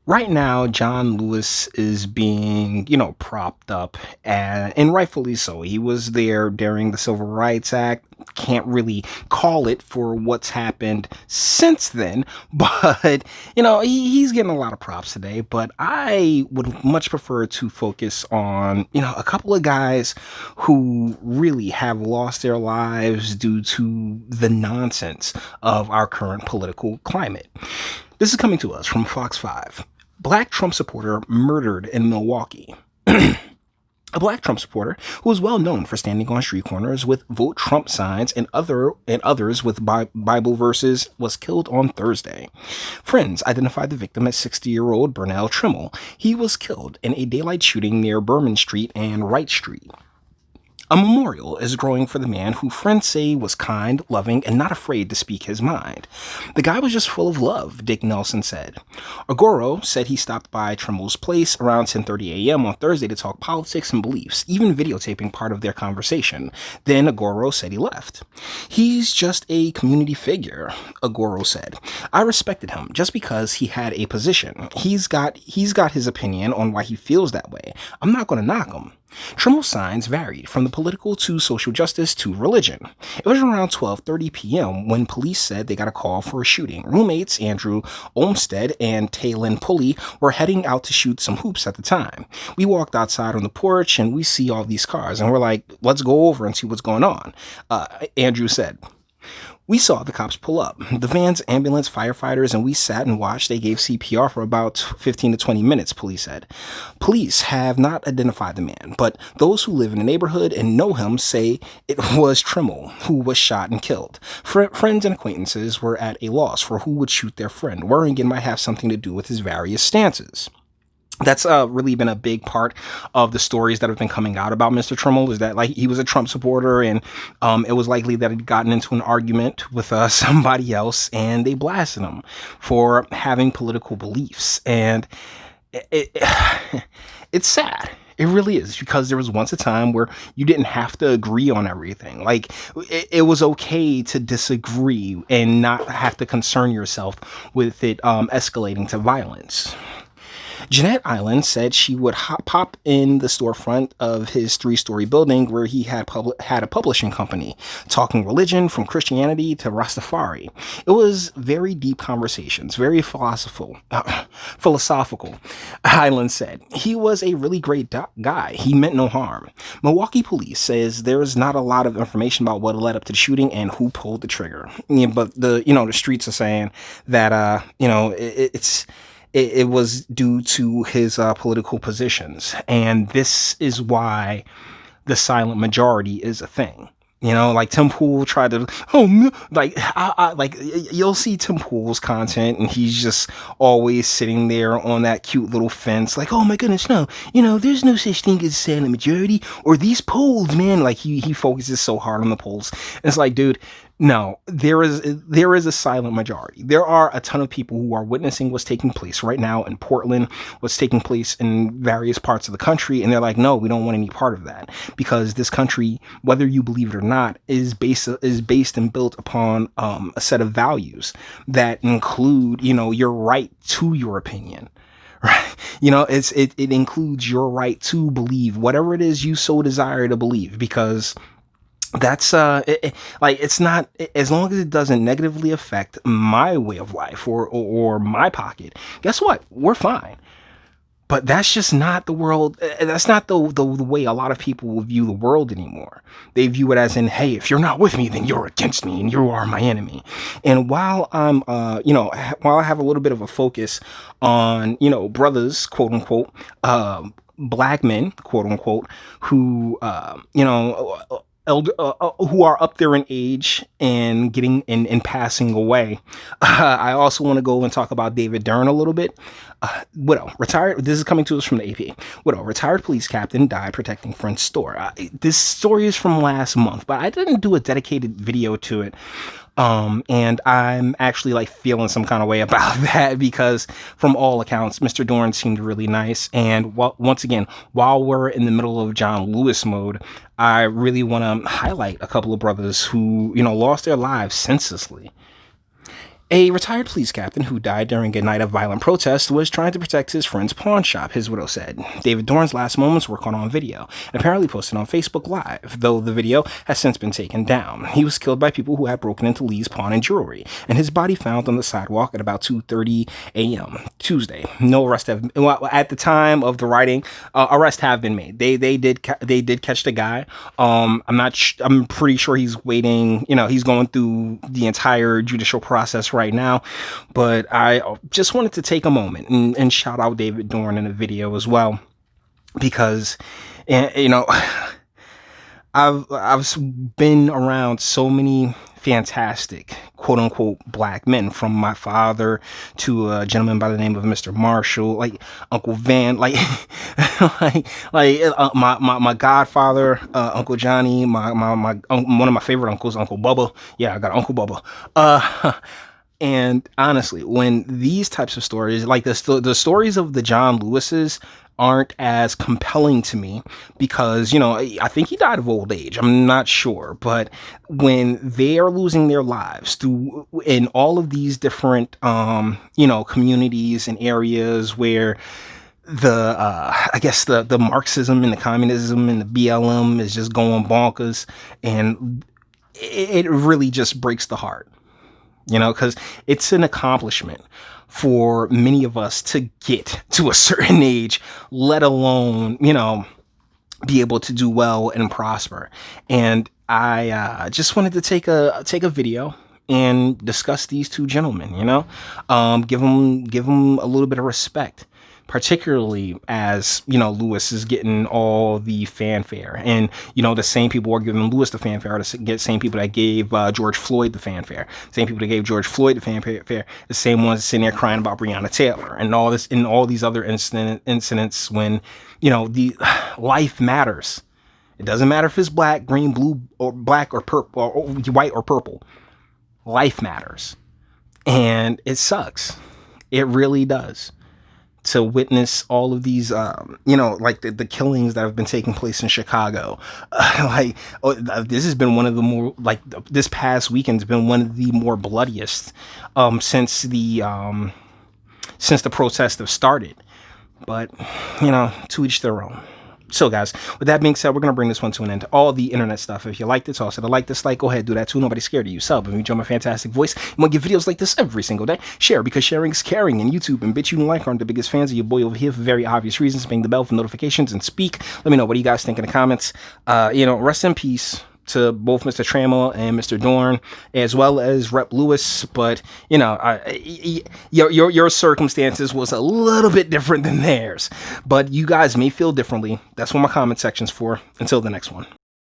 Right now, John Lewis is being, propped up, and rightfully so. He was there during the Civil Rights Act. Can't really call it for what's happened since then, but, he's getting a lot of props today. But I would much prefer to focus on, a couple of guys who really have lost their lives due to the nonsense of our current political climate. This is coming to us from Fox 5. Black Trump supporter murdered in Milwaukee. A black Trump supporter who was well known for standing on street corners with "Vote Trump" signs and others with Bible verses was killed on Thursday. Friends identified the victim as 60-year-old Bernell Tremmell. He was killed in a daylight shooting near Berman Street and Wright Street. A memorial is growing for the man who friends say was kind, loving, and not afraid to speak his mind. The guy was just full of love, Dick Nelson said. Agoro said he stopped by Tremmell's place around 10:30 a.m. on Thursday to talk politics and beliefs, even videotaping part of their conversation. Then Agoro said he left. He's just a community figure, Agoro said. I respected him just because he had a position. He's got his opinion on why he feels that way. I'm not going to knock him. Tremmell's signs varied from the political to social justice to religion. It was around 12:30 p.m. when police said they got a call for a shooting. Roommates Andrew Olmstead and Taylin Pulley were heading out to shoot some hoops at the time. We walked outside on the porch and we see all these cars and we're like, let's go over and see what's going on, Andrew said. We saw the cops pull up, the van's ambulance, firefighters, and we sat and watched. They gave CPR for about 15 to 20 minutes, police said. Police have not identified the man, but those who live in the neighborhood and know him say it was Tremmell who was shot and killed. Friends and acquaintances were at a loss for who would shoot their friend, worrying it might have something to do with his various stances. That's really been a big part of the stories that have been coming out about Mr. Tremmell, is that like he was a Trump supporter, and it was likely that he'd gotten into an argument with somebody else and they blasted him for having political beliefs. And it's sad. It really is, because there was once a time where you didn't have to agree on everything. Like it was okay to disagree and not have to concern yourself with it escalating to violence. Jeanette Island said she would pop in the storefront of his three-story building where he had a publishing company, talking religion from Christianity to Rastafari. It was very deep conversations, very philosophical, Island said. He was a really great guy. He meant no harm. Milwaukee police says there's not a lot of information about what led up to the shooting and who pulled the trigger. Yeah, but the streets are saying that it was due to his political positions. And this is why the silent majority is a thing. Like Tim Pool tried to, like you'll see Tim Pool's content and he's just always sitting there on that cute little fence, like, oh my goodness, no, there's no such thing as silent majority or these polls, man. Like he focuses so hard on the polls. And it's like, dude, no, there is a silent majority. There are a ton of people who are witnessing what's taking place right now in Portland, what's taking place in various parts of the country, and they're like, no, we don't want any part of that, because this country, whether you believe it or not, is based and built upon a set of values that include, your right to your opinion. Right. It includes your right to believe whatever it is you so desire to believe, because that's it's not, as long as it doesn't negatively affect my way of life or my pocket, guess what, we're fine. But that's just not the world. That's not the way a lot of people will view the world anymore. They view it as in, hey, if you're not with me, then you're against me and you are my enemy. And while I'm while I have a little bit of a focus on brothers, quote unquote, black men, quote unquote, who who are up there in age and getting and passing away. I also want to go and talk about David Doran a little bit. Widow, retired. This is coming to us from the AP. Widow, retired police captain, died protecting friend's store. This story is from last month, but I didn't do a dedicated video to it. And I'm actually feeling some kind of way about that, because from all accounts, Mr. Doran seemed really nice. And once again, while we're in the middle of John Lewis mode, I really want to highlight a couple of brothers who, lost their lives senselessly. A retired police captain who died during a night of violent protest was trying to protect his friend's pawn shop, his widow said. David Doran's last moments were caught on video and apparently posted on Facebook Live, though the video has since been taken down. He was killed by people who had broken into Lee's pawn and jewelry, and his body found on the sidewalk at about 2:30 a.m. Tuesday. No arrest have at the time of the writing. Arrests have been made. They did catch the guy. I'm pretty sure he's waiting. He's going through the entire judicial process right now, but I just wanted to take a moment and shout out David Doran in the video as well, because I've been around so many fantastic quote unquote black men, from my father to a gentleman by the name of Mr. Marshall, like Uncle Van, like my godfather, Uncle Johnny, my one of my favorite uncles, Uncle Bubba. Yeah, I got Uncle Bubba. And honestly, when these types of stories, like the stories of the John Lewises, aren't as compelling to me, because I think he died of old age, I'm not sure, but when they are losing their lives through in all of these different communities and areas where the I guess the Marxism and the communism and the BLM is just going bonkers, and it really just breaks the heart, because it's an accomplishment for many of us to get to a certain age, let alone, be able to do well and prosper. And I just wanted to take a video and discuss these two gentlemen, give them a little bit of respect, particularly as Lewis is getting all the fanfare, and the same people are giving Lewis the fanfare, the same people that gave George Floyd the fanfare, same people that gave George Floyd the fanfare, the same ones sitting there crying about Breonna Taylor and all this, and all these other incidents when the life matters. It doesn't matter if it's black, green, blue, or black, or purple, or white or purple. Life matters, and it sucks. It really does, to witness all of these, like the killings that have been taking place in Chicago. This has been one of the more, this past weekend's been one of the more bloodiest since the protests have started. But, to each their own. So guys, with that being said, we're going to bring this one to an end. All the internet stuff. If you liked it, toss it a like, dislike, go ahead, do that too. Nobody's scared of you. Sub, if you enjoy my fantastic voice, I'm going to give videos like this every single day. Share, because sharing is caring. And YouTube and Bitchute and Like aren't the biggest fans of your boy over here for very obvious reasons. Bang the bell for notifications and speak. Let me know, what do you guys think in the comments? Rest in peace to both Mr. Tremmell and Mr. Doran, as well as Rep. Lewis. But your circumstances was a little bit different than theirs, but you guys may feel differently. That's what my comment section's for. Until the next one.